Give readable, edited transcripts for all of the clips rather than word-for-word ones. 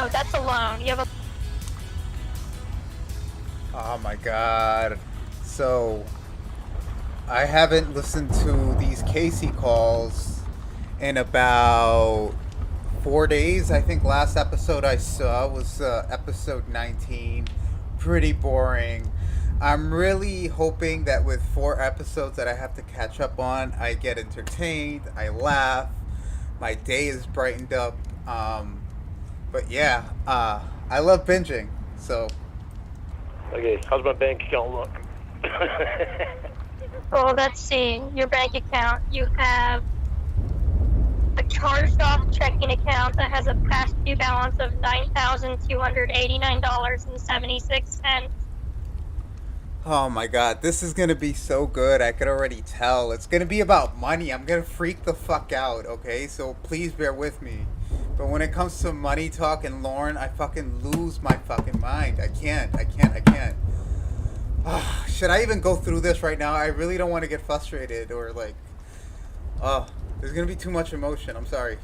no, that's a loan. You have a. Oh my god. So, I haven't listened to these Casey calls in about 4 days. I think last episode I saw was episode 19. Pretty boring. I'm really hoping that with 4 episodes that I have to catch up on, I get entertained, I laugh, my day is brightened up. But yeah, I love binging. So, Okay, how's my bank account look? Well, let's see. Your bank account. You have a charged-off checking account that has a past due balance of $9,289.76. oh my god, this is gonna be so good. I could already tell. It's gonna be about money. I'm gonna freak the fuck out, okay? So please bear with me. But when it comes to money talk and Lauren, I fucking lose my fucking mind. I can't. Should I even go through this right now? I really don't want to get frustrated or like. Oh, there's gonna be too much emotion. I'm sorry.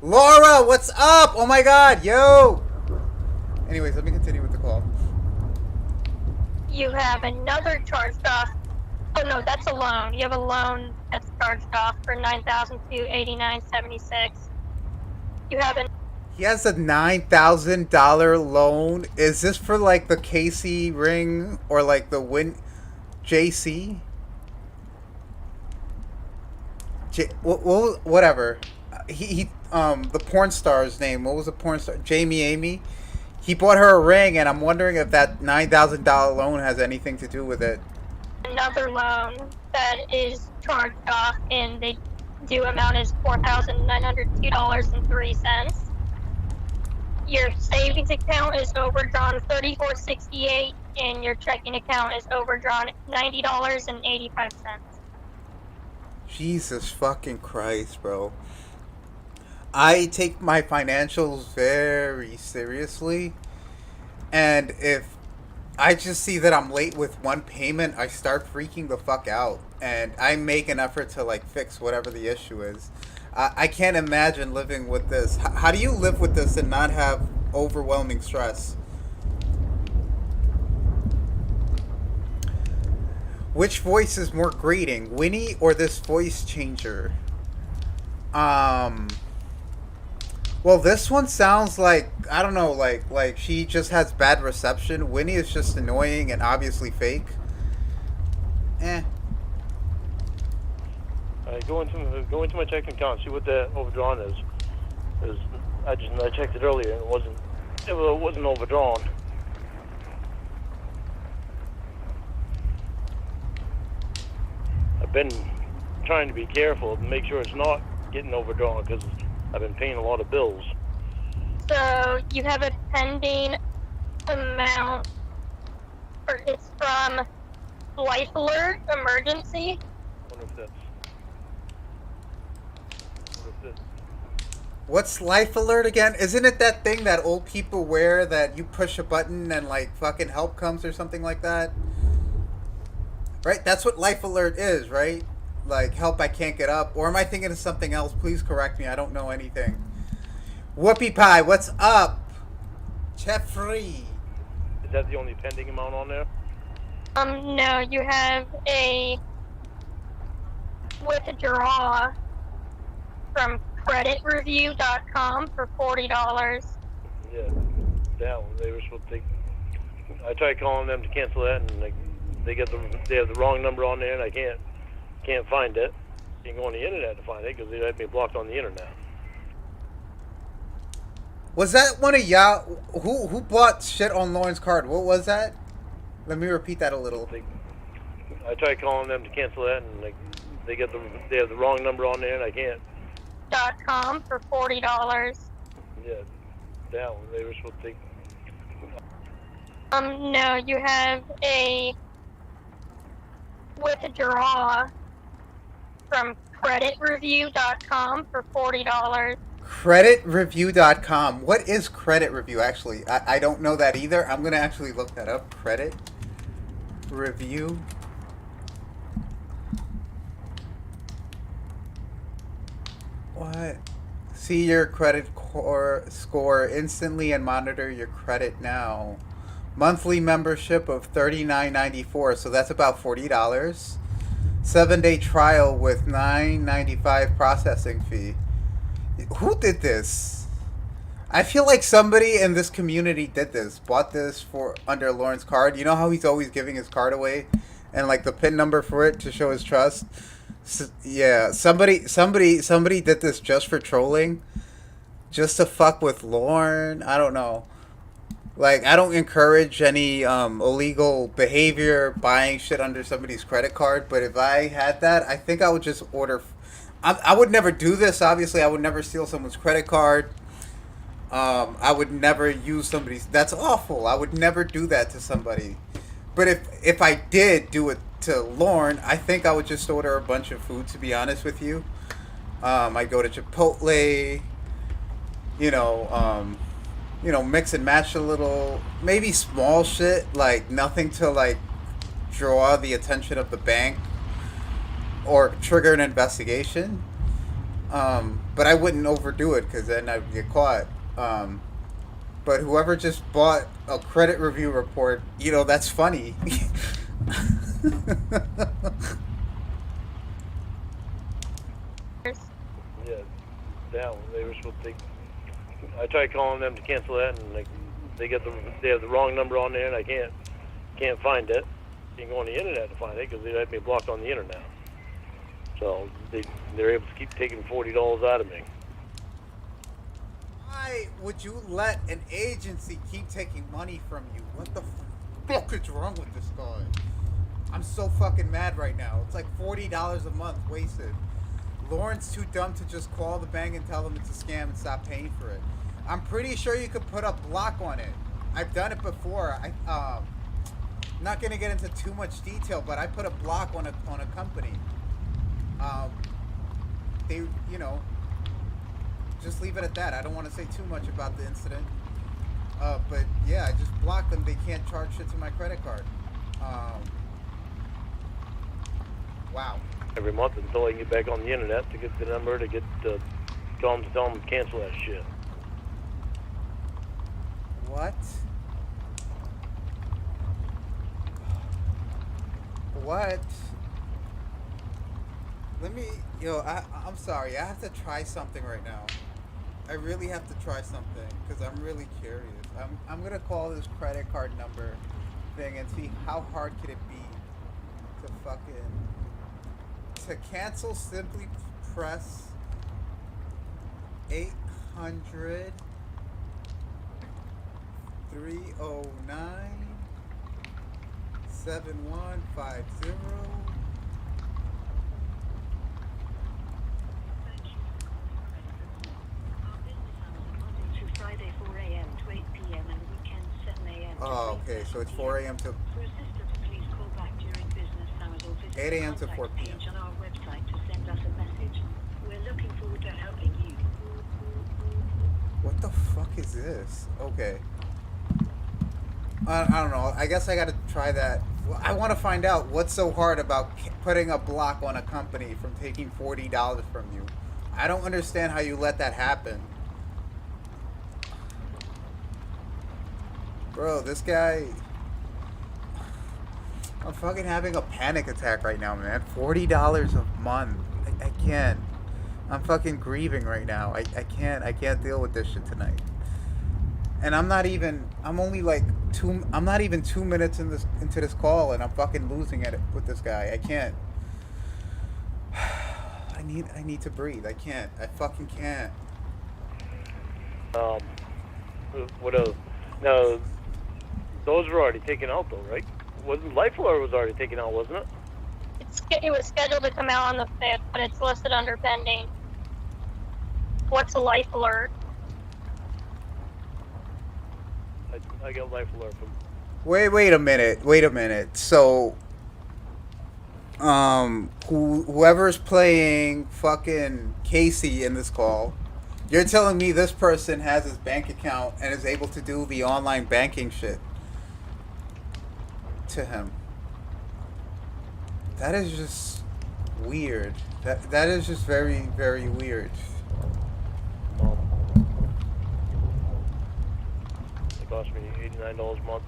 Laura, what's up? Oh my god, yo! Anyways, let me continue with the call. You have another charged-off. Oh no, that's a loan. You have a loan that's charged off for $9,289.76. You have an. He has a $9,000 loan. Is this for like the Casey ring or like the Win JC? Whatever. He the porn star's name. What was the porn star? Jamie Amy. He bought her a ring, and I'm wondering if that $9,000 loan has anything to do with it. Another loan that is charged off, and the due amount is $4,902.03. Your savings account is overdrawn $34.68, and your checking account is overdrawn $90.85. Jesus fucking Christ, bro. I take my financials very seriously, and if I just see that I'm late with one payment, I start freaking the fuck out, and I make an effort to like fix whatever the issue is. I can't imagine living with this. How do you live with this and not have overwhelming stress? Which voice is more grating, Winnie or this voice changer? Well, this one sounds like, I don't know, like she just has bad reception. Winnie is just annoying and obviously fake. Eh. Go into my checking account, see what that overdrawn is. I checked it earlier and it wasn't overdrawn. I've been trying to be careful to make sure it's not getting overdrawn because I've been paying a lot of bills. So you have a pending amount, or it's from Life Alert Emergency. Wonder if that's. What's Life Alert again? Isn't it that thing that old people wear that you push a button and like fucking help comes or something like that? Right? That's what Life Alert is, right? Like, help, I can't get up. Or am I thinking of something else? Please correct me. I don't know anything. Whoopie Pie, what's up? Jeffrey. Is that the only pending amount on there? No, you have a withdraw from creditreview.com for $40. Yeah, that one. They were supposed to take. I tried calling them to cancel that, and they have the wrong number on there, and I can't find it. You can go on the internet to find it because they had me blocked on the internet. Was that one of y'all? Who bought shit on Lauren's card? What was that? Let me repeat that a little. I tried calling them to cancel that, and they have the wrong number on there, and I can't. .com for $40. Yeah, that one. They were supposed to take. No, you have a withdraw from creditreview.com for $40. Creditreview.com. What is credit review actually? I don't know that either. I'm gonna actually look that up. Credit review. What? See your credit score instantly and monitor your credit now. Monthly membership of $39.94, so that's about $40. 7-day trial with $9.95 processing fee. Who did this? I feel like somebody in this community did this. Bought this for under Lauren's card. You know how he's always giving his card away, and like the PIN number for it to show his trust. Yeah, somebody did this just for trolling, just to fuck with Lauren. I don't know. Like, I don't encourage any illegal behavior, buying shit under somebody's credit card. But if I had that, I think I would just order. I would never do this. Obviously, I would never steal someone's credit card. I would never use somebody's. That's awful. I would never do that to somebody. But if I did do it to Lauren, I think I would just order a bunch of food. To be honest with you, I'd go to Chipotle. Mix and match a little. Maybe small shit, like nothing to like draw the attention of the bank or trigger an investigation. But I wouldn't overdo it because then I'd get caught. But whoever just bought a credit review report, that's funny. Yeah, that one. They were supposed to take. I tried calling them to cancel that, and they have the wrong number on there, and I can't find it. You can go on the internet to find it because they had me blocked on the internet. So they're able to keep taking $40 out of me. Why would you let an agency keep taking money from you? What the fuck is wrong with this guy? I'm so fucking mad right now. It's like $40 a month wasted. Lauren's too dumb to just call the bank and tell them it's a scam and stop paying for it. I'm pretty sure you could put a block on it. I've done it before. I'm not gonna get into too much detail, but I put a block on a company. They, just leave it at that. I don't want to say too much about the incident. But yeah, I just blocked them. They can't charge shit to my credit card. Wow. Every month until I can get back on the internet to get the number to tell them to cancel that shit. What? What? Let me, I'm sorry. I have to try something right now. I really have to try something because I'm really curious. I'm gonna call this credit card number thing and see how hard could it be to cancel. Simply press 800 309 7150. Friday 4 a.m. to 8 p.m. and weekends 7 a.m. Oh, okay, so it's 4 a.m. to... For assistance, please call back during business hours or visit 8 a.m. to the 4 contact p.m. page on our website to send us a message. We're looking forward to helping you. What the fuck is this? Okay. I don't know. I guess I gotta try that. I want to find out what's so hard about putting a block on a company from taking $40 from you. I don't understand how you let that happen. Bro, this guy... I'm fucking having a panic attack right now, man. $40 a month. I can't. I'm fucking grieving right now. I can't deal with this shit tonight. And I'm not even even 2 minutes into this call and I'm fucking losing it with this guy. I can't. I need to breathe. I can't. I fucking can't. What else? No, those were already taken out though, right? Wasn't Life Alert was already taken out, wasn't it? It was scheduled to come out on the 5th, but it's listed under pending. What's a Life Alert? I got Life Alert from... Wait a minute. So, whoever's playing fucking Casey in this call, you're telling me this person has his bank account and is able to do the online banking shit to him. That is just weird. That is just very, very weird. cost me $89 a month.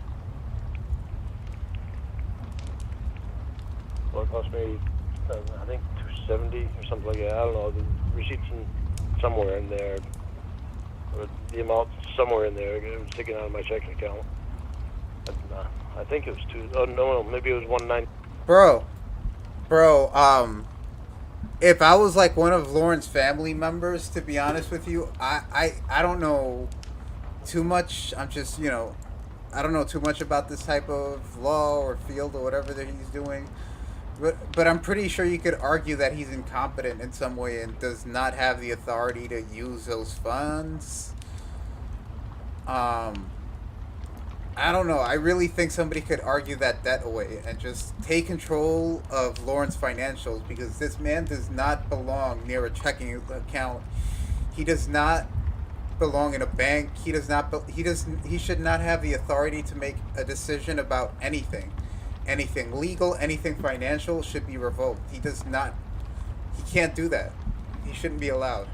Well, it cost me, I think, $270 or something like that. I don't know. The receipts somewhere in there. Or the amount somewhere in there. It was taken out of my checking account. I think it was no, maybe it was 190. Bro, if I was like one of Lauren's family members, to be honest with you, I don't know too much. I'm just, I don't know too much about this type of law or field or whatever that he's doing. But I'm pretty sure you could argue that he's incompetent in some way and does not have the authority to use those funds. I don't know. I really think somebody could argue that debt away and just take control of Lauren's financials, because this man does not belong near a checking account. He does not belong in a bank. He should not have the authority to make a decision about anything. Anything legal, anything financial should be revoked. He can't do that. He shouldn't be allowed.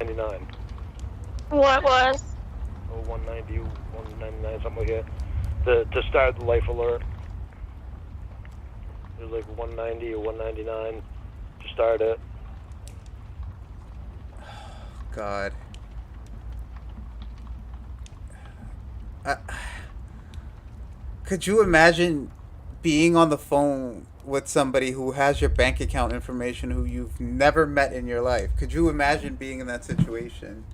99. What was? 190, 199, something like that. To start the life alert. It was like 190 or 199 to start it. God. Could you imagine being on the phone with somebody who has your bank account information who you've never met in your life? Could you imagine being in that situation?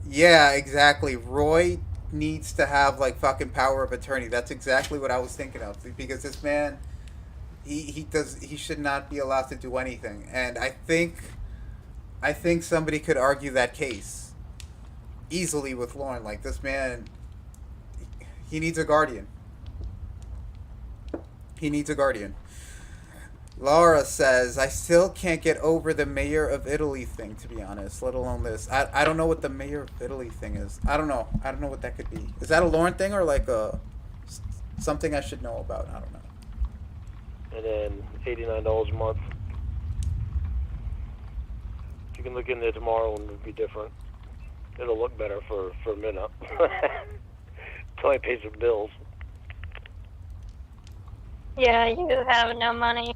Yeah, exactly. Roy needs to have like fucking power of attorney. That's exactly what I was thinking of, because this man, he should not be allowed to do anything. And I think somebody could argue that case easily with Lauren. Like, this man, he needs a guardian. He needs a guardian. Laura says, I still can't get over the Mayor of Italy thing, to be honest, let alone this. I don't know what the Mayor of Italy thing is. I don't know what that could be. Is that a Lauren thing or like something I should know about? I don't know. And then $89 a month. You can look in there tomorrow and it'll be different. It'll look better for a minute. Until I pay some bills. Yeah, you have no money.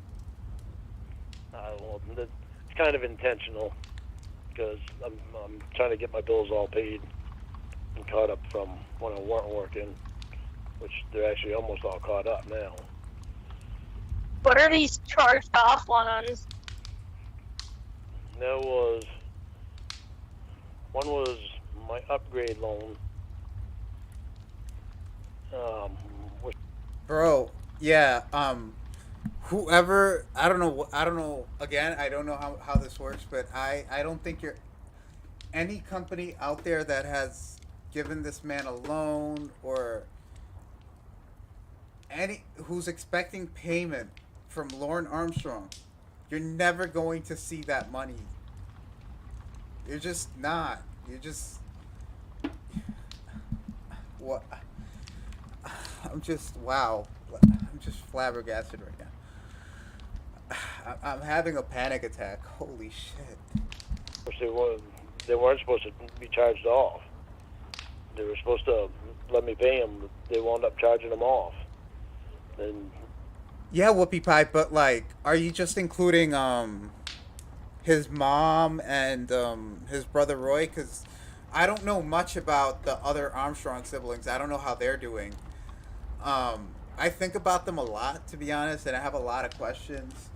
Well, it's kind of intentional, because I'm trying to get my bills all paid and caught up from when I weren't working, which they're actually almost all caught up now. What are these charged off ones? One was my upgrade loan. Bro, yeah, whoever, I don't know, again, I don't know how this works, but I don't think any company out there that has given this man a loan, or who's expecting payment from Lauren Armstrong, you're never going to see that money. You're just not. What? Wow. I'm just flabbergasted right now. I'm having a panic attack. Holy shit. They weren't supposed to be charged off. They were supposed to let me pay them. They wound up charging them off. And yeah, Whoopie Pie, but like, are you just including his mom and his brother Roy? Because I don't know much about the other Armstrong siblings. I don't know how they're doing. I think about them a lot, to be honest, and I have a lot of questions.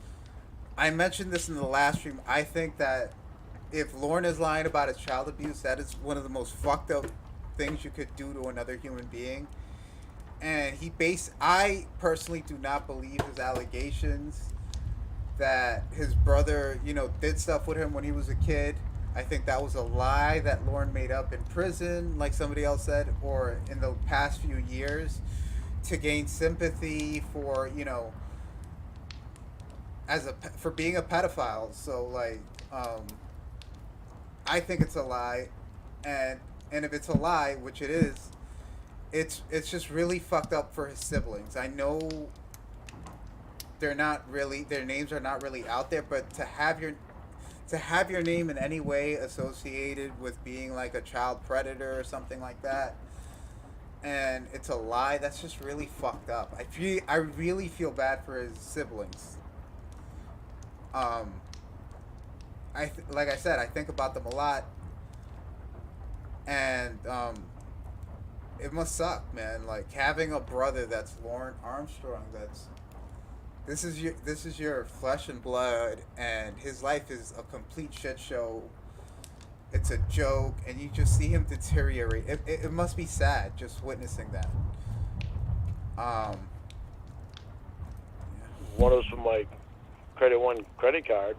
I mentioned this in the last stream. I think that if Lauren is lying about his child abuse, that is one of the most fucked up things you could do to another human being. And I personally do not believe his allegations that his brother, did stuff with him when he was a kid. I think that was a lie that Lauren made up in prison, like somebody else said, or in the past few years, to gain sympathy for, for being a pedophile. So like, I think it's a lie, and if it's a lie, which it is, it's just really fucked up for his siblings. I know their names are not really out there, but to have to have your name in any way associated with being like a child predator or something like that, and it's a lie. That's just really fucked up. I really feel bad for his siblings. Um, like I said, I think about them a lot, and it must suck, man. Like having a brother that's Lauren Armstrong. This is your flesh and blood, and his life is a complete shit show. It's a joke, and you just see him deteriorate. It must be sad just witnessing that. Um, One was from my Credit One credit card.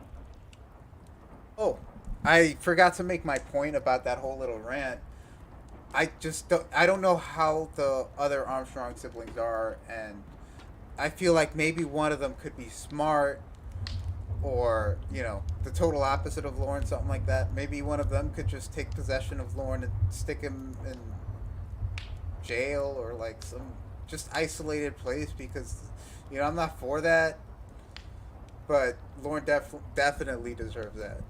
oh, I forgot to make my point about that whole little rant. I don't know how the other Armstrong siblings are, and I feel like maybe one of them could be smart, or the total opposite of Lauren, something like that. Maybe one of them could just take possession of Lauren and stick him in jail, or like some just isolated place, because I'm not for that, but Lauren definitely deserves that.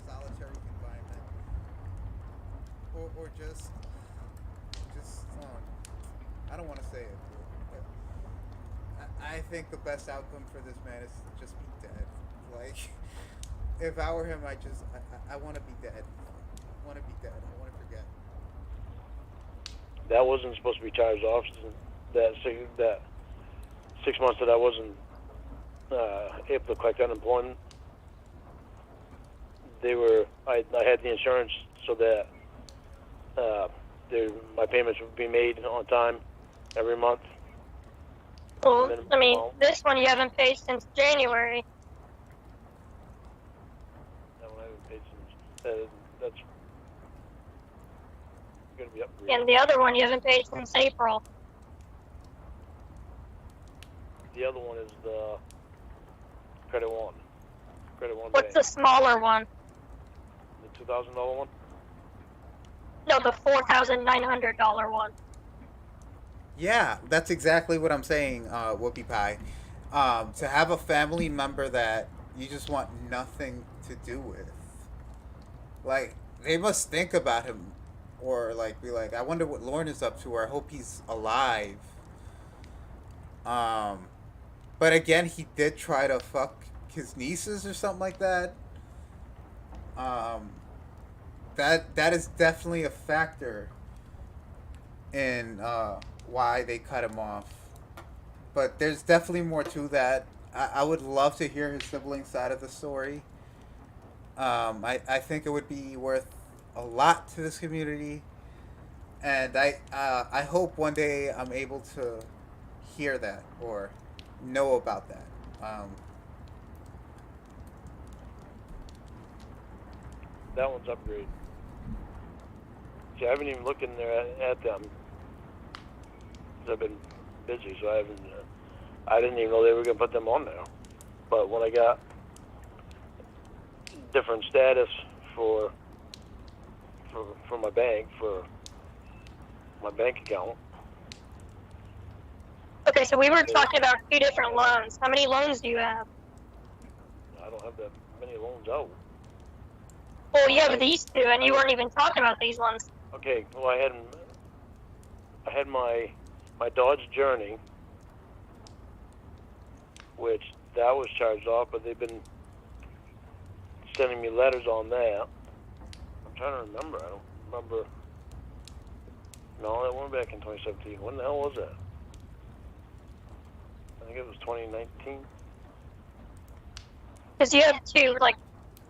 Solitary confinement, or just I don't want to say it, but I think the best outcome for this man is to just be dead. Like, if I were him, I want to be dead. I want to be dead. I want to forget. That wasn't supposed to be charged off. That 6 months that I wasn't able to collect unemployment. I had the insurance so that my payments would be made on time every month. Well, I mean, this one you haven't paid since January. That one I haven't paid since. That's going to be upgraded. And the other one you haven't paid since April. The other one is the Credit One. Credit One What's the Bank. smaller one? The $2,000 one? No, the $4,900 one. Yeah, that's exactly what I'm saying, Whoopi Pie. To have a family member that you just want nothing to do with. Like, they must think about him, or like be like, I wonder what Lauren is up to, or I hope he's alive. But again, he did try to fuck his nieces or something like that. That is definitely a factor in why they cut him off. But there's definitely more to that. I would love to hear his sibling side of the story. I think it would be worth a lot to this community, and I hope one day I'm able to hear that or know about that. That one's upgraded. See, I haven't even looked in there at them. 'Cause I've been busy, so I haven't. I didn't even know they were gonna put them on there. But when I got different status for my bank, for my bank account. Okay, so we were talking about 2 different loans. How many loans do you have? I don't have that many loans out. Well, you have these 2, and you weren't even talking about these ones. Okay, well I had my Dodge Journey, which that was charged off, but they've been sending me letters on that. I'm trying to remember. I don't remember. No, that went back in 2017. When the hell was that? I think it was 2019. Because you have 2, like,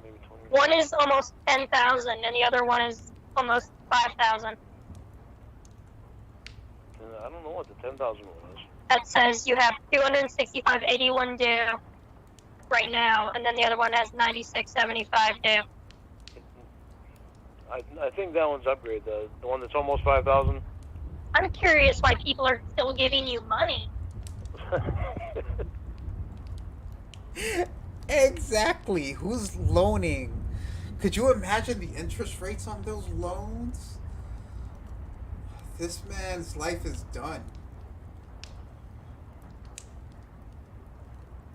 Maybe 20. one is almost 10,000, and the other one is almost 5,000. I don't know what the 10,000 one is. That says you have 265.81 due right now, and then the other one has 96.75 due. I think that one's upgrade. The one that's almost 5,000. I'm curious why people are still giving you money. Exactly. Who's loaning? Could you imagine the interest rates on those loans? This man's life is done.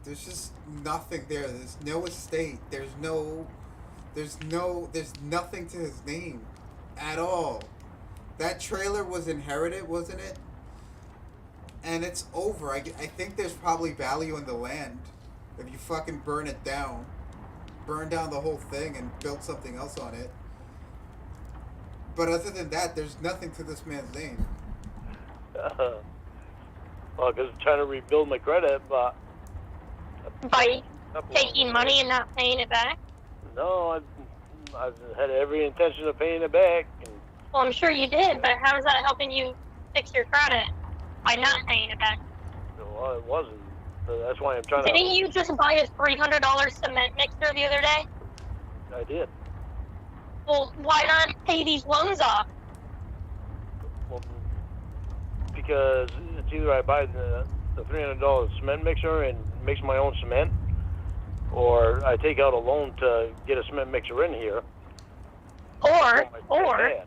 There's just nothing there. There's no estate. There's nothing to his name at all. That trailer was inherited, wasn't it? And it's over. I think there's probably value in the land if you fucking burn it down. Burn down the whole thing and build something else on it. But other than that, there's nothing to this man's name. Well, because I'm trying to rebuild my credit, but... By taking money and not paying it back? No, I've had every intention of paying it back. And Well, I'm sure you did, but how is that helping you fix your credit by not paying it back? well, it wasn't. So that's why I'm trying to... Didn't you just buy a $300 cement mixer the other day? I did. Well, why not pay these loans off? Well, because it's either I buy the $300 cement mixer and mix my own cement, or I take out a loan to get a cement mixer in here. Or bad.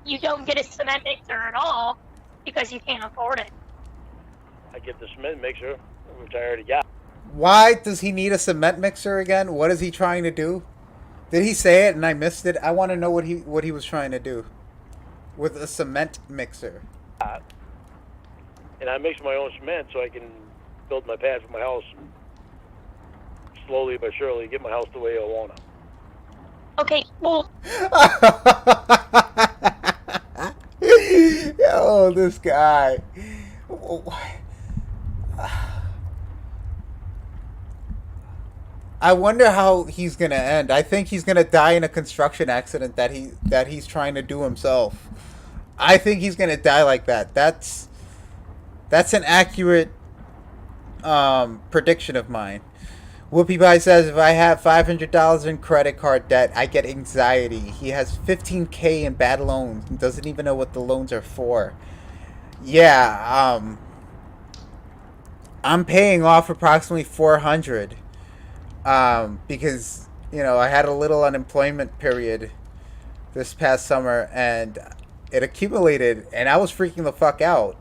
you don't get a cement mixer at all because you can't afford it. I get the cement mixer, which I already got. Why does he need a cement mixer again? What is he trying to do? Did he say it and I missed it? I want to know what he was trying to do with a cement mixer. And I mix my own cement so I can build my pad for my house slowly but surely, get my house the way I want it. Okay, well, Oh, this guy. I wonder how he's gonna end. I think he's gonna die in a construction accident that he's trying to do himself. I think he's gonna die like that. That's an accurate prediction of mine. Whoopi Pie says, if I have $500 in credit card debt, I get anxiety. He has $15K in bad loans and doesn't even know what the loans are for. Yeah, I'm paying off approximately $400 because, I had a little unemployment period this past summer and it accumulated and I was freaking the fuck out.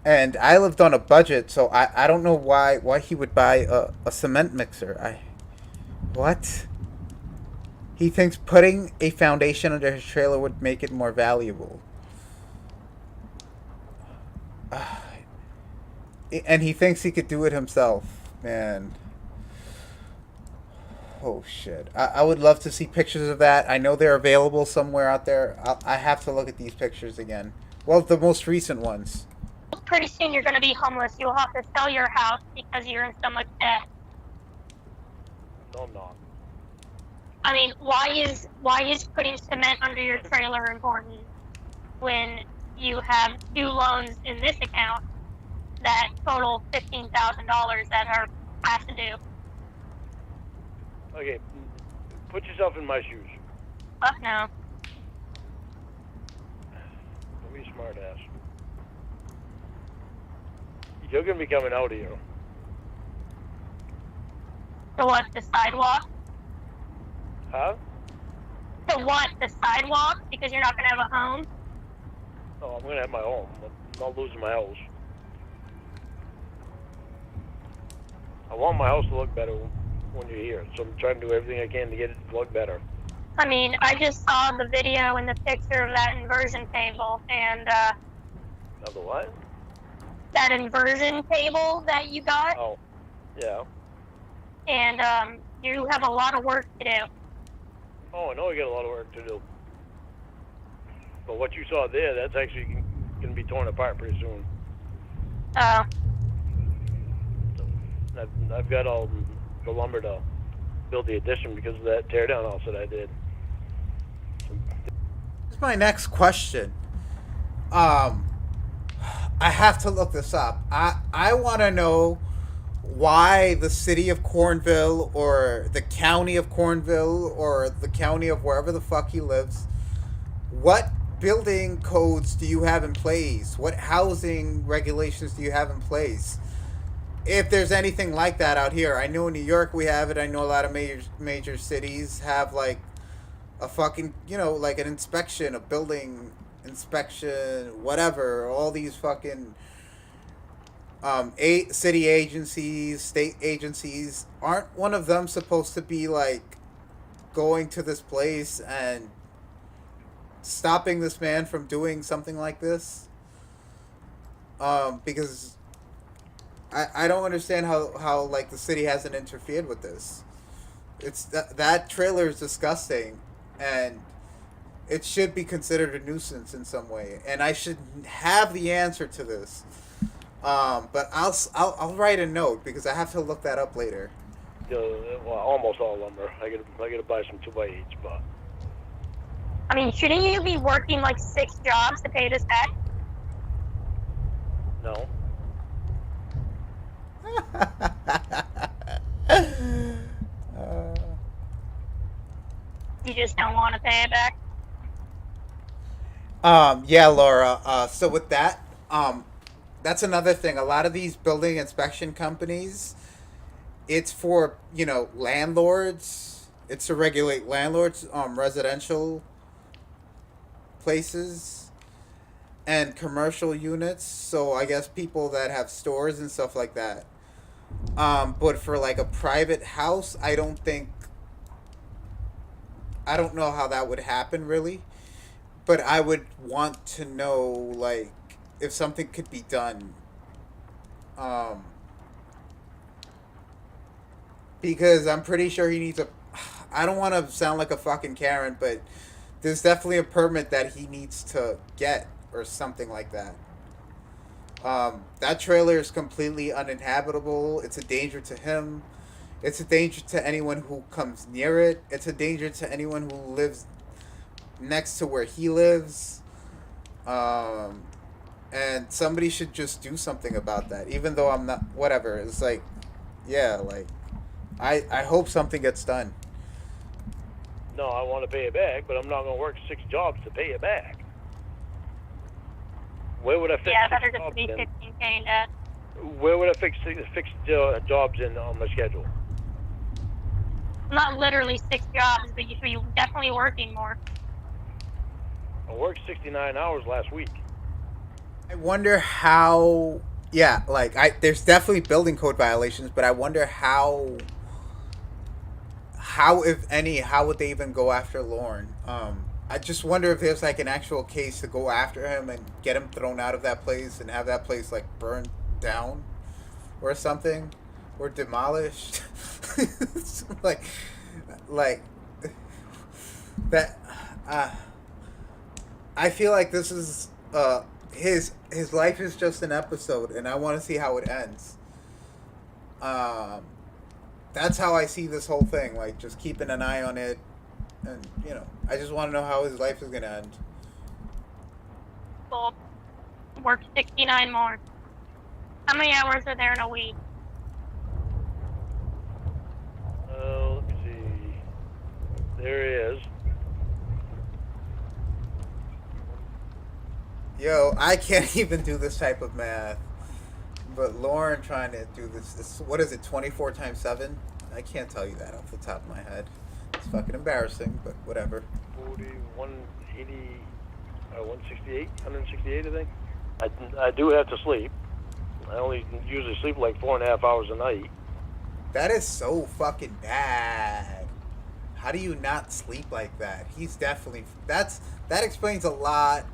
And I lived on a budget, so I don't know why he would buy a cement mixer. What? He thinks putting a foundation under his trailer would make it more valuable. And he thinks he could do it himself, man. Oh shit. I would love to see pictures of that. I know they're available somewhere out there. I have to look at these pictures again. Well, the most recent ones. pretty soon you're going to be homeless. You'll have to sell your house because you're in so much debt. No, I'm not. I mean, why is putting cement under your trailer important when you have 2 loans in this account that total $15,000 that are past due? Okay, put yourself in my shoes. Fuck no. Don't be a smart ass. You're gonna be coming out here. To what, the sidewalk? Huh? To what, the sidewalk? Because you're not going to have a home? No, I'm gonna have my home. I'm not losing my house. I want my house to look better when you're here, so I'm trying to do everything I can to get it to look better. I mean, I just saw the video and the picture of that inversion table, and Of the what? that inversion table that you got, Oh, yeah. and you have a lot of work to do. Oh, I know I got a lot of work to do. But what you saw there, that's actually gonna be torn apart pretty soon. So I've got all the lumber to build the addition because of that tear down house that I did. Here's my next question. I have to look this up. I want to know why the city of Cornville or the county of Cornville or the county of wherever the fuck he lives, what building codes do you have in place? What housing regulations do you have in place? If there's anything like that out here. I know in New York we have it. I know a lot of major cities have like a fucking, like an inspection, a building inspection, whatever, all these fucking city agencies, state agencies, aren't one of them supposed to be like going to this place and stopping this man from doing something like this? Because I don't understand how like the city hasn't interfered with this. It's that trailer is disgusting, and it should be considered a nuisance in some way. And I should have the answer to this. But I'll write a note because I have to look that up later. Well, almost all lumber. I gotta buy some 2x8s, but I mean, shouldn't you be working like 6 jobs to pay this back? no. You just don't want to pay it back? Yeah, Laura. So with that, that's another thing. A lot of these building inspection companies, it's for landlords. It's to regulate landlords, residential places, and commercial units. So I guess people that have stores and stuff like that. But for like a private house, I don't know how that would happen really. But I would want to know like if something could be done. Um, because I'm pretty sure he needs a. I don't want to sound like a fucking Karen, but there's definitely a permit that he needs to get or something like that. That trailer is completely uninhabitable. It's a danger to him. It's a danger to anyone who comes near it. It's a danger to anyone who lives next to where he lives. And somebody should just do something about that. Even though I'm not, whatever. It's like, yeah, like, I hope something gets done. No, I want to pay it back, but I'm not gonna work 6 jobs to pay it back. Where would I fix? Yeah, 6 better just jobs be in? 15K in debt. Where would I fix jobs in on my schedule? Not literally 6 jobs, but you should be definitely working more. I worked 69 hours last week. I wonder how. Yeah, like there's definitely building code violations, but I wonder how if any, how would they even go after Lauren? I just wonder if there's like an actual case to go after him and get him thrown out of that place and have that place like burned down or something or demolished. like that. I feel like this is his life is just an episode, and I want to see how it ends. That's how I see this whole thing. Like, just keeping an eye on it, and I just want to know how his life is gonna end. So, work 69 more. How many hours are there in a week? Let me see. There he is. Yo, I can't even do this type of math. But Lauren trying to do this, what is it, 24 times 7? I can't tell you that off the top of my head. It's fucking embarrassing, but whatever. 40, 180, 168, 168, I think. I do have to sleep. I only usually sleep like 4.5 hours a night. That is so fucking bad. How do you not sleep like that? He's definitely, that explains a lot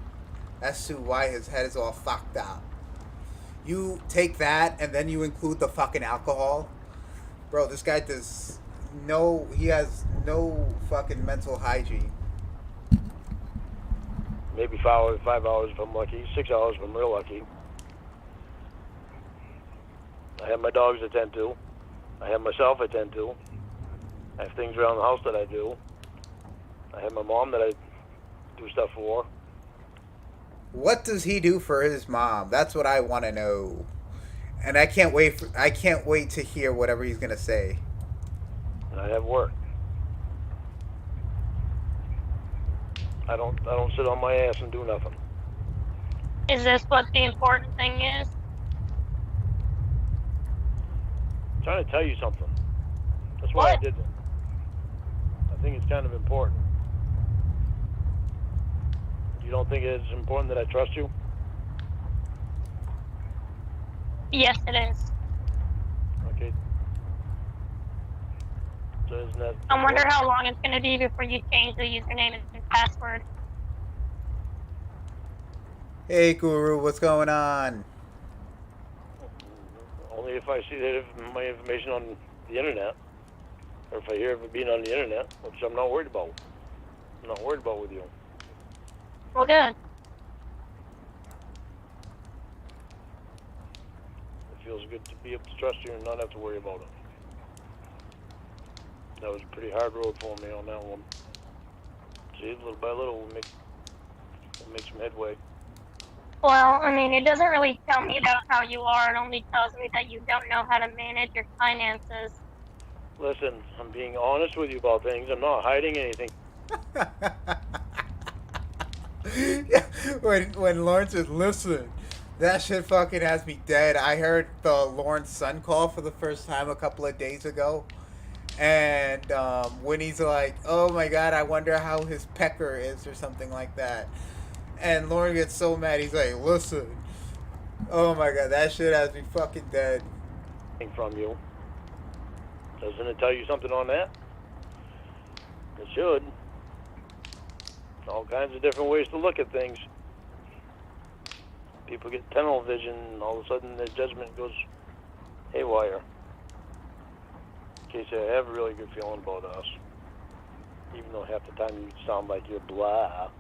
as to why his head is all fucked up. You take that and then you include the fucking alcohol. Bro, this guy he has no fucking mental hygiene. Maybe 5 hours if I'm lucky, 6 hours if I'm real lucky. I have my dogs to tend to. I have myself I tend to. I have things around the house that I do. I have my mom that I do stuff for. What does he do for his mom? That's what I want to know. And I can't wait to hear whatever he's going to say. And I have work. I don't sit on my ass and do nothing. Is this what the important thing is? I'm trying to tell you something. That's why What? I did it. I think it's kind of important. You don't think it's important that I trust you? Yes, it is. Okay. So isn't that? I wonder how long it's going to be before you change the username and password. Hey, Guru, what's going on? Only if I see that my information on the internet, or if I hear of it being on the internet, which I'm not worried about. I'm not worried about with you. Well, good. It feels good to be able to trust you and not have to worry about it. That was a pretty hard road for me on that one. See, little by little, we'll make some headway. Well, I mean, it doesn't really tell me about how you are. It only tells me that you don't know how to manage your finances. Listen, I'm being honest with you about things. I'm not hiding anything. when Lawrence says, listen, that shit fucking has me dead. I heard the Lawrence son call for the first time a couple of days ago. And when he's like, oh my god, I wonder how his pecker is or something like that. And Lauren gets so mad, he's like, listen. Oh my god, that shit has me fucking dead. From you. Doesn't it tell you something on that? It should. All kinds of different ways to look at things. People get tunnel vision and all of a sudden their judgment goes haywire. Casey, I have a really good feeling about us. Even though half the time you sound like you're blah.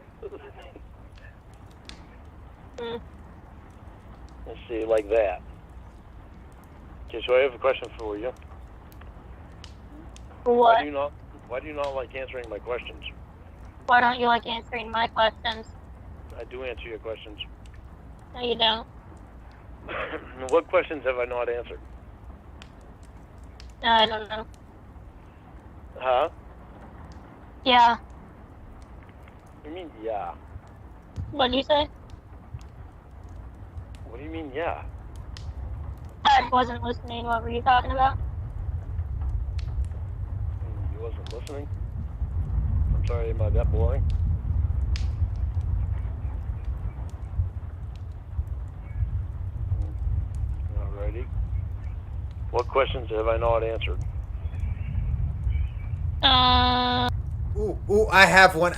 Let's see, like that. Okay, so I have a question for you. What? Why do you not like answering my questions? Why don't you like answering my questions? I do answer your questions. No, you don't. What questions have I not answered? No, I don't know. Huh? Yeah. What do you mean, yeah? What'd you say? What do you mean, yeah? I wasn't listening. What were you talking about? You wasn't listening? I'm sorry, am I that boring? Alrighty. What questions have I not answered? Ooh, I have one.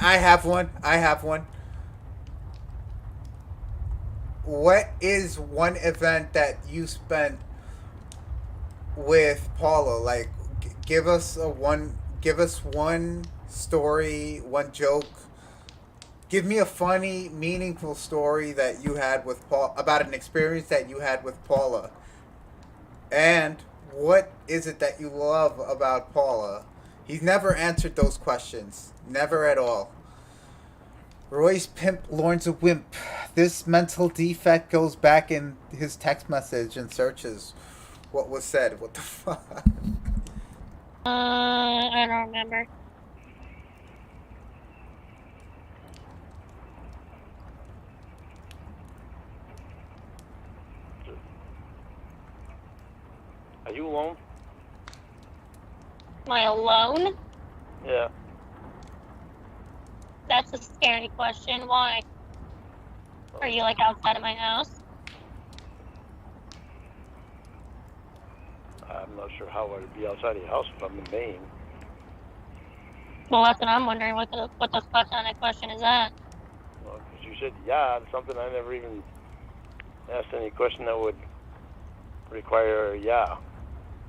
What is one event that you spent with Paula? Like, give us one story, one joke. Give me a funny, meaningful story that you had with Paul about an experience that you had with Paula. And what is it that you love about Paula? He's never answered those questions. Never at all. Roy's pimp, Lawrence a wimp. This mental defect goes back in his text message and searches what was said. What the fuck? I don't remember. Are you alone? Am I alone? Yeah. That's a scary question. Why? Are you like outside of my house? I'm not sure how I'd be outside of your house if I'm in Maine. Well, that's what I'm wondering. What the fuck kind of question is that? Well, because you said yeah, it's something I never even asked any question that would require a yeah.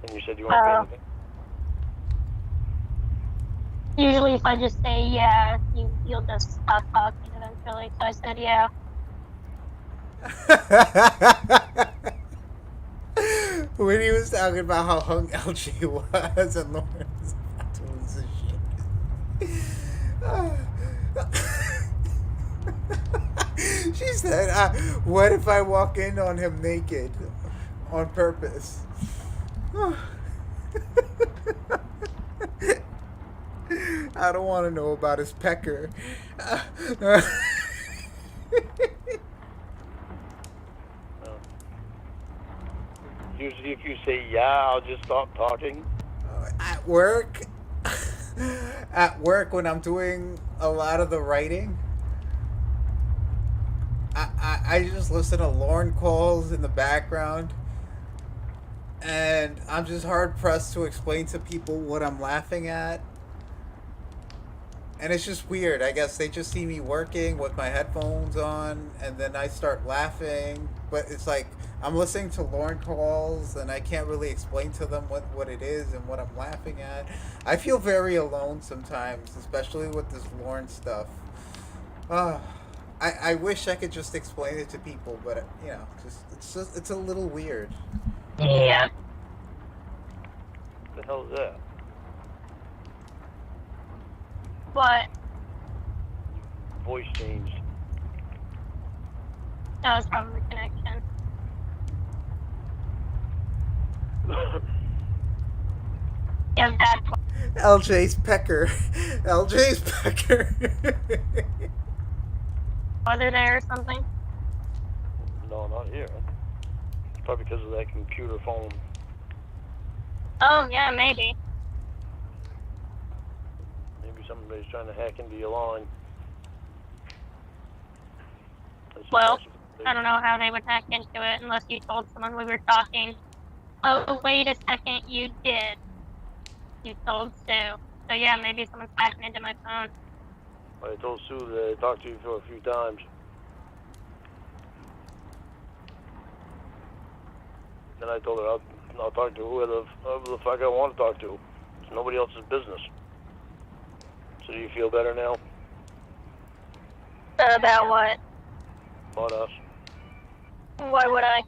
And you said you weren't paying anything. Usually, if I just say yeah, you'll just stop talking eventually. So I said yeah. When he was talking about how hung LG was and Lawrence was about to lose his shit. She said, what if I walk in on him naked on purpose? I don't want to know about his pecker. Usually if you say yeah, I'll just stop talking. At work, when I'm doing a lot of the writing, I just listen to Lauren calls in the background, and I'm just hard pressed to explain to people what I'm laughing at. And it's just weird. I guess they just see me working with my headphones on, and then I start laughing. But it's like I'm listening to Lauren calls, and I can't really explain to them what it is and what I'm laughing at. I feel very alone sometimes, especially with this Lauren stuff. Uh, I wish I could just explain it to people, but just it's a little weird. Yeah. What the hell is that? But Voice changed. that was probably connection. Yeah, that. LJ's Pecker. LJ's Pecker. Weather there or something. No, not here. It's probably because of that computer phone. Oh yeah, maybe. Maybe somebody's trying to hack into your line. That's a Well, possibility. I don't know how they would hack into it unless you told someone we were talking. Oh, wait a second, you did. You told Sue. So yeah, maybe someone's hacking into my phone. I told Sue that I talked to you for a few times. Then I told her I'll talk to whoever the fuck I want to talk to. It's nobody else's business. So do you feel better now About what? about us? Why would I?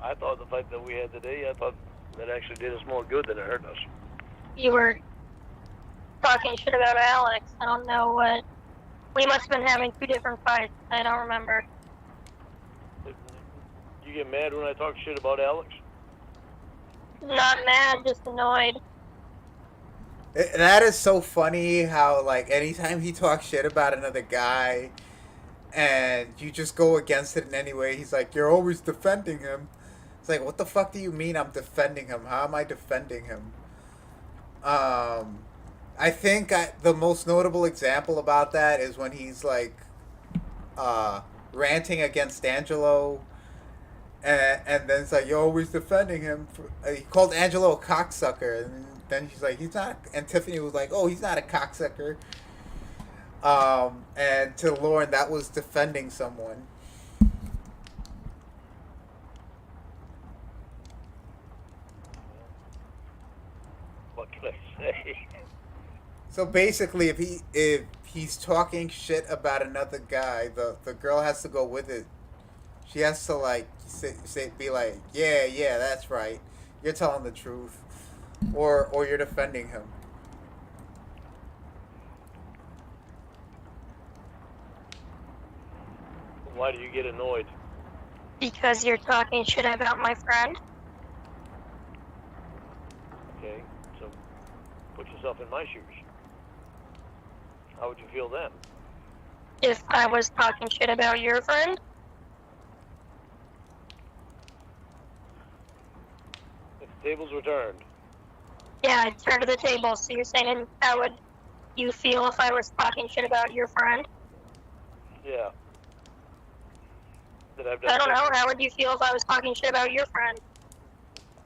I thought the fight that we had today, I thought that actually did us more good than it hurt us. You were talking shit about Alex. I don't know what. We must have been having two different fights. I don't remember. You get mad when I talk shit about Alex? Not mad, just annoyed. That is so funny how, like, anytime he talks shit about another guy and you just go against it in any way, he's like, you're always defending him. It's like, what the fuck do you mean I'm defending him? How am I defending him? I think the most notable example about that is when he's, like, ranting against Angelo. And then it's like, you're always defending him. He called Angelo a cocksucker. And then she's like, he's not. And Tiffany was like, oh, he's not a cocksucker. And to Lauren, that was defending someone. What can I say? So basically, if he's talking shit about another guy, the girl has to go with it. She has to, like, be like, yeah, that's right. You're telling the truth, or you're defending him. Why do you get annoyed? Because you're talking shit about my friend. Okay, so put yourself in my shoes. How would you feel then? If I was talking shit about your friend. If the tables were turned, Yeah, I'd turn to the table. So you're saying how would you feel if I was talking shit about your friend? yeah. That I've done I don't know. sexual- How would you feel if I was talking shit about your friend?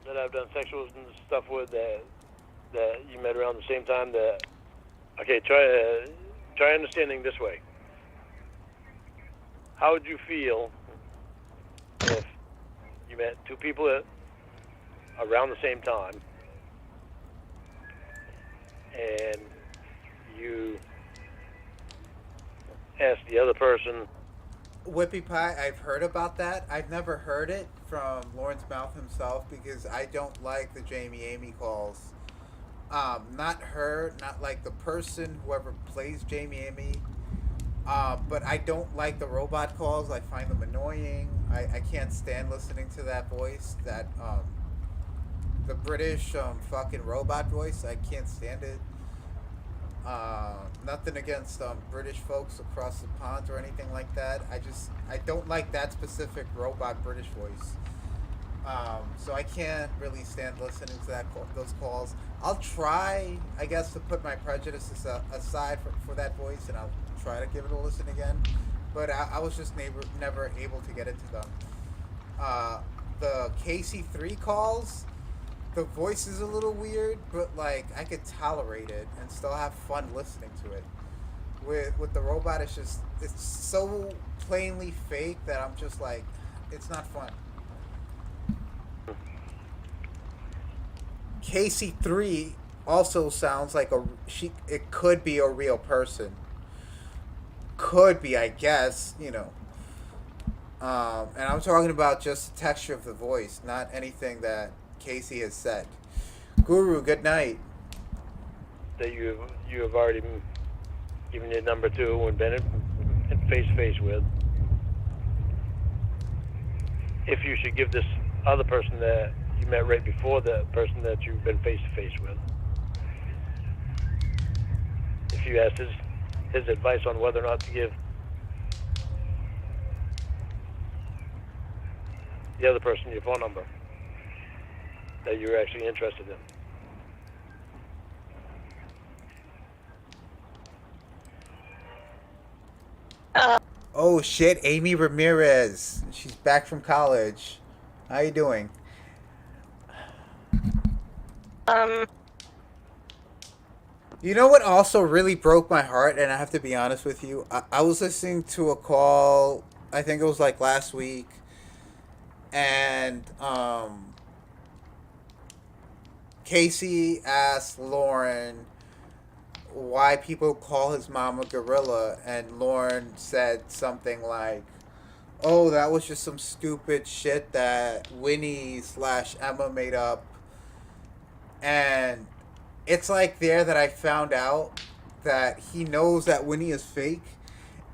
that I've done sexual stuff with that you met around the same time that. Okay, try understanding this way. How would you feel if you met two people around the same time and you asked the other person? Whippy Pie, I've heard about that. I've never heard it from Lauren's mouth himself because I don't like the Jamie Amy calls. Not her, not like the person, whoever plays Jamie Amy. But I don't like the robot calls. I find them annoying. I can't stand listening to that voice. The British fucking robot voice. I can't stand it. Nothing against British folks across the pond or anything like that. I don't like that specific robot British voice. So I can't really stand listening to those calls. I'll try, I guess, to put my prejudices aside for that voice, and I'll try to give it a listen again. But I was just never able to get into them. Uh, the KC3 calls, the voice is a little weird, but like I could tolerate it and still have fun listening to it. With the robot, it's so plainly fake that I'm just like, it's not fun. KC3 also sounds like a she. It could be a real person. Could be, I guess. And I'm talking about just the texture of the voice, not anything that Casey has said. Guru, good night. That you have already given your number to and been in face to face with. If you should give this other person that you met right before the person that you've been face to face with, if you asked his advice on whether or not to give the other person your phone number that you're actually interested in. Oh shit, Amy Ramirez. She's back from college. How you doing? Um, You know what also really broke my heart, and I have to be honest with you? I was listening to a call, I think it was like last week, and Casey asked Lauren why people call his mom a gorilla, and Lauren said something like, "Oh, that was just some stupid shit that Winnie slash Emma made up." And it's like there that I found out that he knows that Winnie is fake,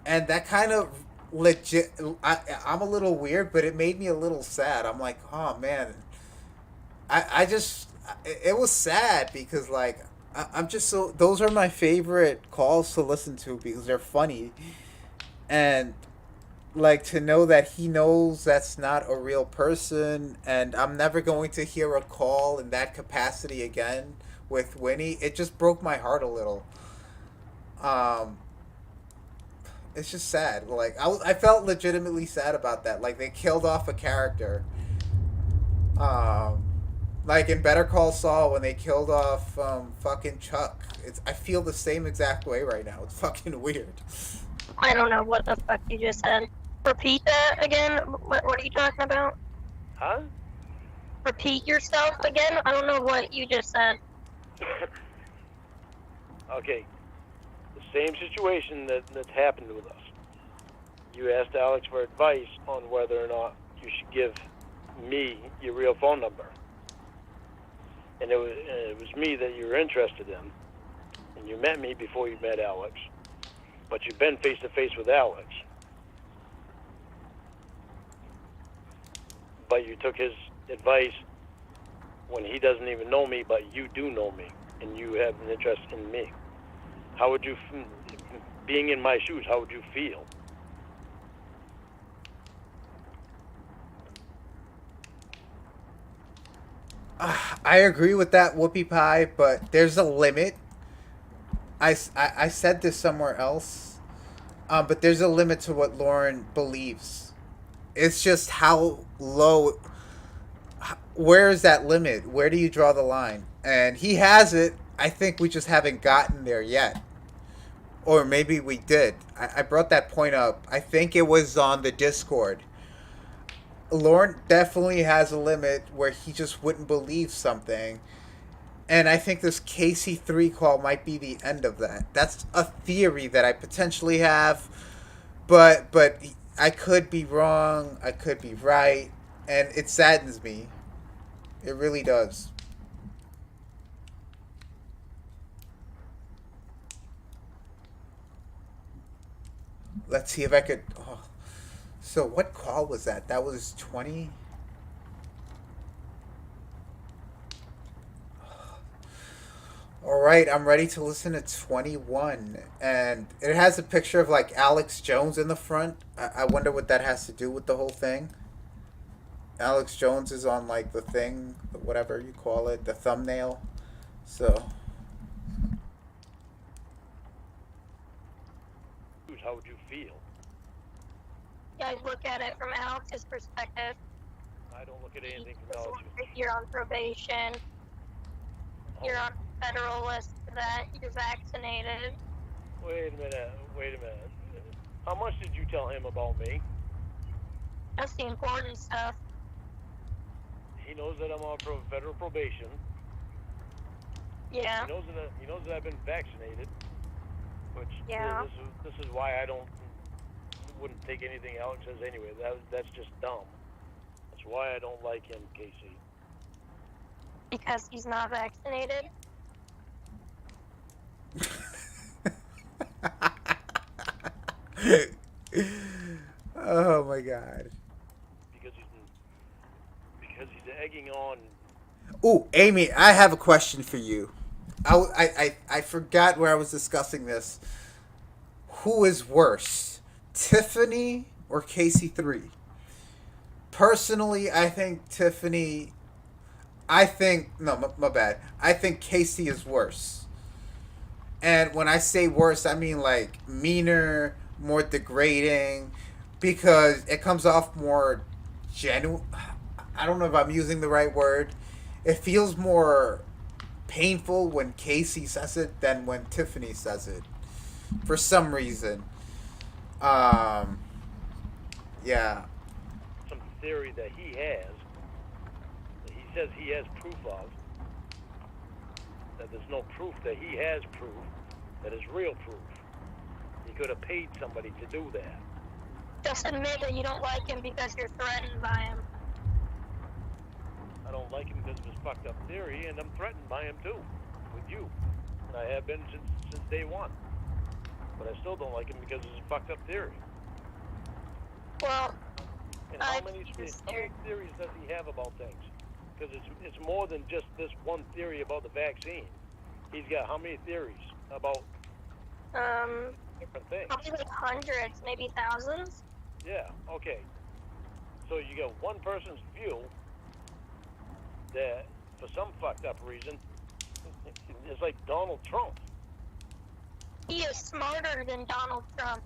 and that kind of legit. I'm a little weird, but it made me a little sad. I'm like, oh man, I just it was sad because like I'm just so those are my favorite calls to listen to because they're funny, and like to know that he knows that's not a real person, and I'm never going to hear a call in that capacity again with Winnie. It just broke my heart a little. Um, it's just sad. Like I felt legitimately sad about that. Like they killed off a character. Um, like in Better Call Saul when they killed off fucking Chuck. I feel the same exact way right now. It's fucking weird. I don't know what the fuck you just said. Repeat that again. What are you talking about? Huh? Repeat yourself again. I don't know what you just said. Okay. The same situation that's happened with us. You asked Alex for advice on whether or not you should give me your real phone number. And it was me that you were interested in. And you met me before you met Alex. But you've been face to face with Alex. But you took his advice when he doesn't even know me, but you do know me, and you have an interest in me. How would you, being in my shoes, how would you feel? I agree with that, whoopie pie, but there's a limit. I said this somewhere else, but there's a limit to what Lauren believes. It's just how low. Where is that limit? Where do you draw the line? And he has it. I think we just haven't gotten there yet. Or maybe we did. I brought that point up. I think it was on the Discord. Lauren definitely has a limit where he just wouldn't believe something. And I think this KC3 call might be the end of that. That's a theory that I potentially have, but I could be wrong, I could be right, and it saddens me. It really does. Let's see if I could. Oh. So, what call was that? That was 20? All right, I'm ready to listen to 21. And it has a picture of like Alex Jones in the front. I wonder what that has to do with the whole thing. Alex Jones is on like the thing, whatever you call it, the thumbnail. So, How would you feel? I look at it from Alex's perspective. I don't look at anything from knowledge. You're on probation. You're on federal list for that. You're vaccinated. Wait a minute. How much did you tell him about me? That's the important stuff. He knows that I'm on federal probation. Yeah. He knows that I've been vaccinated. Which Yeah. this is why I wouldn't take anything Alex says anyway. That's just dumb. That's why I don't like him, Casey. Because he's not vaccinated. Oh my god. Because he's egging on. Ooh, Amy, I have a question for you. I forgot where I was discussing this. Who is worse, Tiffany or Casey 3? Personally, I think Tiffany. No, my bad. I think Casey is worse. And when I say worse, I mean like meaner, more degrading, because it comes off more genuine. I don't know if I'm using the right word. It feels more painful when Casey says it than when Tiffany says it. For some reason. Yeah. Some theory that he has, that he says he has proof of, that there's no proof that he has proof, that is real proof. He could have paid somebody to do that. Just admit that you don't like him because you're threatened by him. I don't like him because of his fucked up theory, and I'm threatened by him too, with you. And I have been since day one. But I still don't like him because of his fucked up theory. Well, And how many theories does he have about things? Because it's more than just this one theory about the vaccine. He's got how many theories about different things? probably like hundreds, maybe thousands. Yeah, okay. So you got one person's view that, for some fucked up reason, is like Donald Trump. He is smarter than Donald Trump.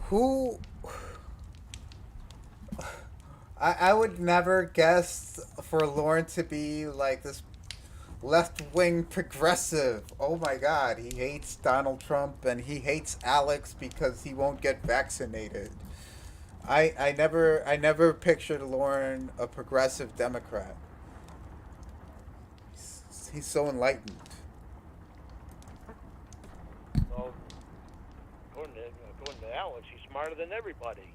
Who? I would never guess for Lauren to be like this left-wing progressive. Oh my god, he hates Donald Trump and he hates Alex because he won't get vaccinated. I never pictured Lauren a progressive Democrat. He's so enlightened. Well, according to Alex, he's smarter than everybody.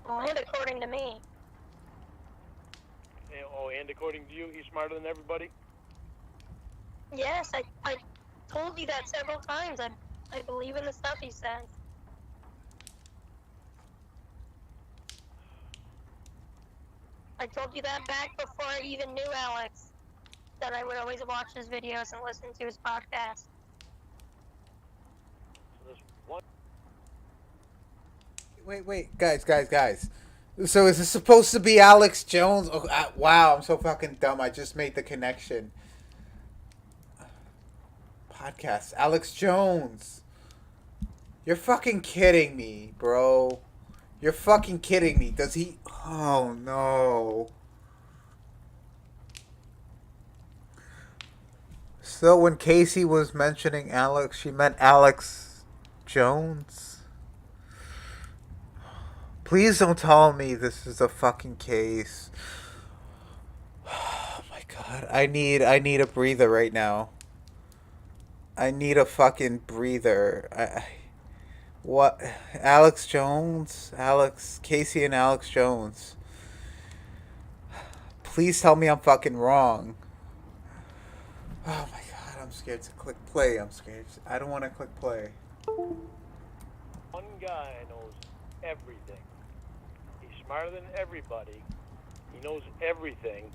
Well, and according to me. And according to you, he's smarter than everybody? Yes, I told you that several times. I believe in the stuff he says. I told you that back before I even knew Alex, that I would always watch his videos and listen to his podcast. So there's one. Wait, guys. So is this supposed to be Alex Jones? Oh, wow, I'm so fucking dumb. I just made the connection. Podcast, Alex Jones. You're fucking kidding me, bro. You're fucking kidding me. Does he? Oh no. So when Casey was mentioning Alex, she meant Alex Jones? Please don't tell me this is a fucking case. Oh my god. I need a breather right now. I need a fucking breather. What? Alex Jones? Casey and Alex Jones. Please tell me I'm fucking wrong. Oh my god, I'm scared to click play. I'm scared. I don't want to click play. One guy knows everything. He's smarter than everybody. He knows everything.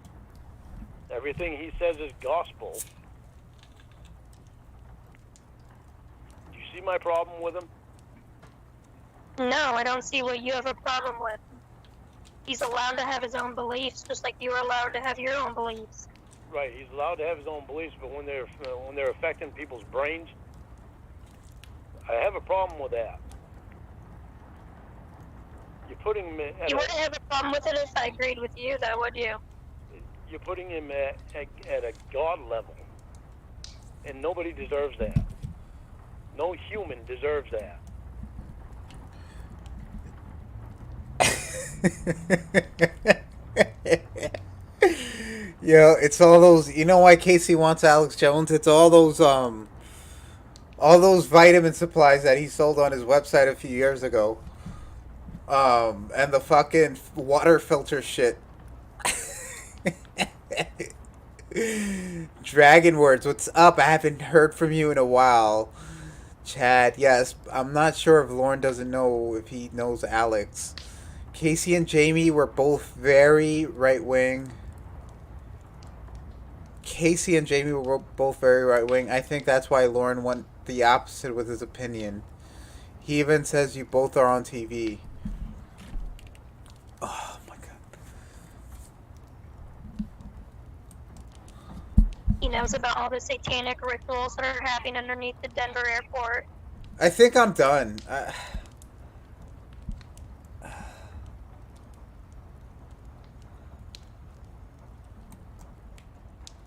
Everything he says is gospel. Do you see my problem with him? No, I don't see what you have a problem with. He's allowed to have his own beliefs, just like you're allowed to have your own beliefs. Right, he's allowed to have his own beliefs, but when they're affecting people's brains, I have a problem with that. You're putting him at You wouldn't have a problem with it if I agreed with you, though, would you? you're putting him at a god level, and nobody deserves that. No human deserves that. Yo, it's all those. You know why Casey wants Alex Jones? It's all those vitamin supplies that he sold on his website a few years ago. And the fucking water filter shit. Dragon Words, what's up? I haven't heard from you in a while. Chad, yes, I'm not sure if Lauren doesn't know if he knows Alex. Casey and Jamie were both very right wing. Casey and Jamie were both very right wing. I think that's why Lauren went the opposite with his opinion. He even says you both are on TV. Oh my god. He knows about all the satanic rituals that are happening underneath the Denver airport. I think I'm done.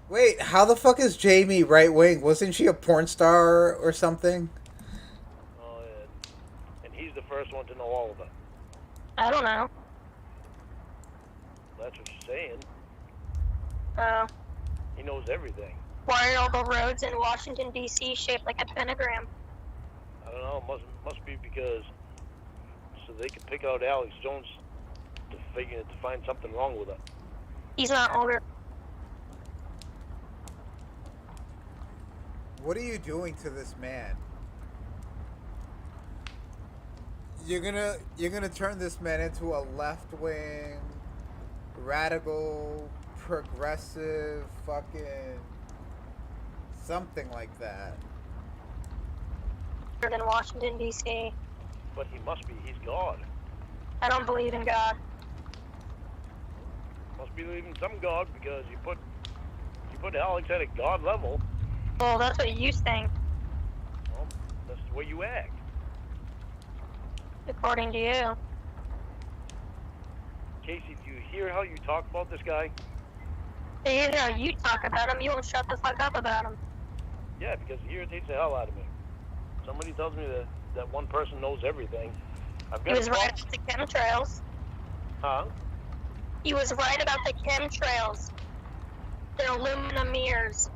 Wait, how the fuck is Jamie right wing? Wasn't she a porn star or something? Oh, and he's the first one to know all of it. I don't know. That's what you're saying. Oh. He knows everything. Why are all the roads in Washington, D.C. shaped like a pentagram? I don't know. Must be because so they can pick out Alex Jones to find something wrong with it. He's not older. What are you doing to this man? You're gonna turn this man into a left wing, radical, progressive, fucking something like that. Than Washington, D.C. But he must be. He's God. I don't believe in God. Must believe in some God because you put Alex at a God level. Well, that's what you think, Well, that's the way you act. according to you. Casey, do you hear how you talk about this guy? You know, you talk about him, you won't shut the fuck up about him. Yeah, because he irritates the hell out of me. Somebody tells me that one person knows everything. I've He got was right about the chemtrails. Huh? He was right about the chemtrails. They're aluminum mirrors.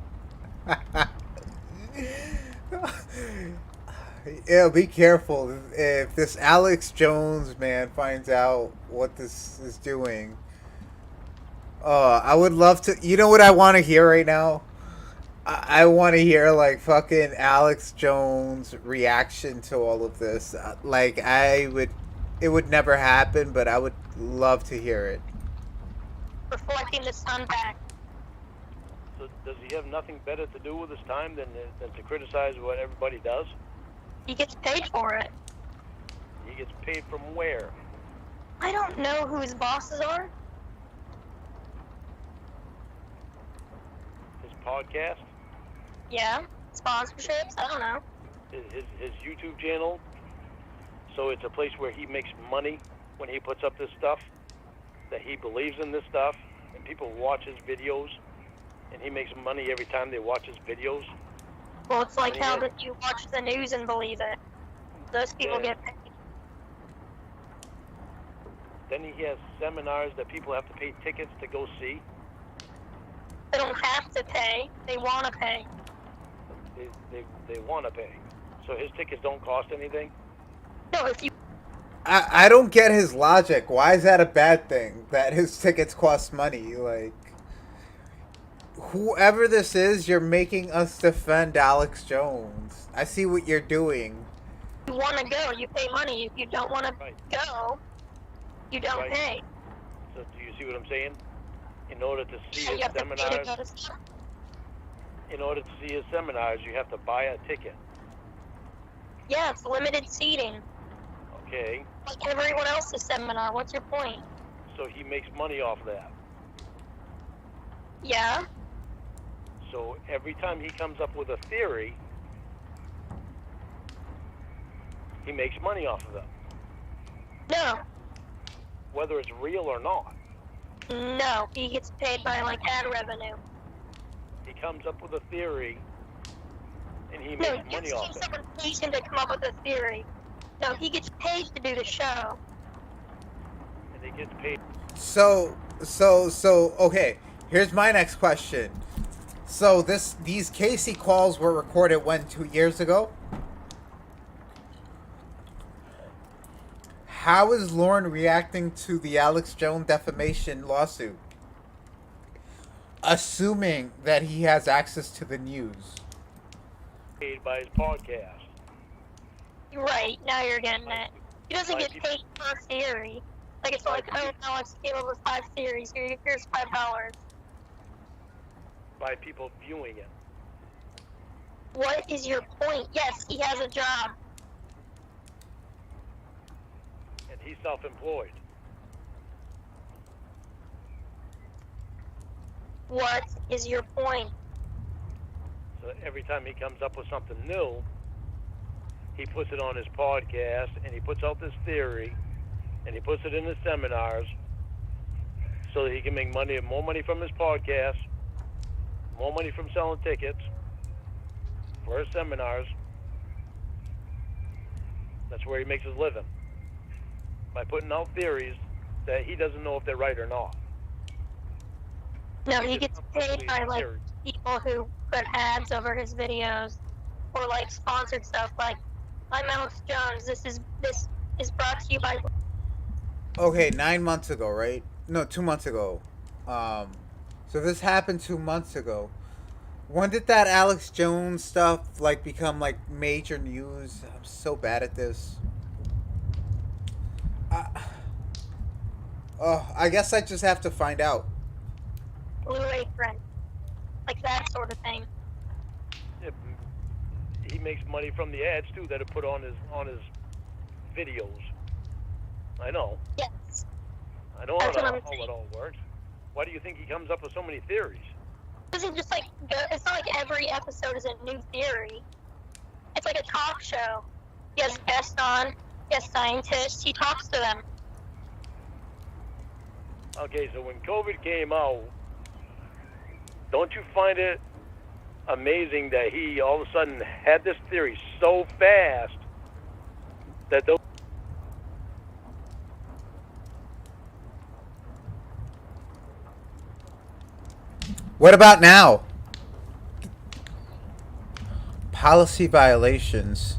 Yeah, be careful. If this Alex Jones man finds out what this is doing, I would love to. You know what I want to hear right now? I want to hear like fucking Alex Jones' reaction to all of this. Like it would never happen, but I would love to hear it. Reflecting the sun back. So does he have nothing better to do with his time than to criticize what everybody does? He gets paid for it. He gets paid from where? I don't know who his bosses are. His podcast? Yeah, sponsorships. I don't know. His YouTube channel? So it's a place where he makes money when he puts up this stuff? That he believes in this stuff? And people watch his videos? And he makes money every time they watch his videos? Well, it's like And he how has- that you watch the news and believe it. Those people Yeah. get paid. Then he has seminars that people have to pay tickets to go see. They don't have to pay. They want to pay. They want to pay. So his tickets don't cost anything? No, if you I don't get his logic. Why is that a bad thing? That his tickets cost money? Like, whoever this is, you're making us defend Alex Jones. I see what you're doing. want to go, you pay money. If you don't want to Right. go, you don't Right. pay. So do you see what I'm saying? In order to see And his you have to pay to seminars, go to stuff. in order to see his seminars, you have to buy a ticket. Yeah, it's limited seating. Okay, Like everyone else's seminar. What's your point? so he makes money off of that. Yeah. So every time he comes up with a theory, he makes money off of it. No. whether it's real or not. No, he gets paid by like ad revenue. He comes up with a theory, and he No, makes money you're off saying it. someone pays him to come up with a theory. No, he gets paid to do the show. And he gets paid. So okay. Here's my next question. So these Casey calls were recorded when 2 years ago. How is Lauren reacting to the Alex Jones defamation lawsuit? Assuming that he has access to the news. Paid by his podcast. Right, now you're getting it. He doesn't By get people- paid per theory. Like, it's like, oh, Alex came up with 5 theories. Here's $5. By people viewing it. What is your point? Yes, he has a job. And he's self-employed. What is your point? So every time he comes up with something new, he puts it on his podcast, and he puts out this theory, and he puts it in his seminars, so that he can make money, more money from his podcast, more money from selling tickets for his seminars. That's where he makes his living, by putting out theories that he doesn't know if they're right or not. No, he gets paid by, like, Theories. people who put ads over his videos. Or, like, sponsored stuff, like, I'm Alex Jones, this is brought to you by... Okay, 9 months ago, right? No, 2 months ago. So this happened 2 months ago. When did that Alex Jones stuff like become like major news? I'm so bad at this. I guess I just have to find out. Blue Apron. Like that sort of thing. If he makes money from the ads too that are put on his videos. I know. Yes. I know how That's what I'm it saying. all works. Why do you think he comes up with so many theories? Doesn't just like go, it's not like every episode is a new theory. It's like a talk show. He has guests on, guest scientists, he talks to them. Okay, so when COVID came out, don't you find it amazing that he all of a sudden had this theory so fast that those What about now? Policy violations.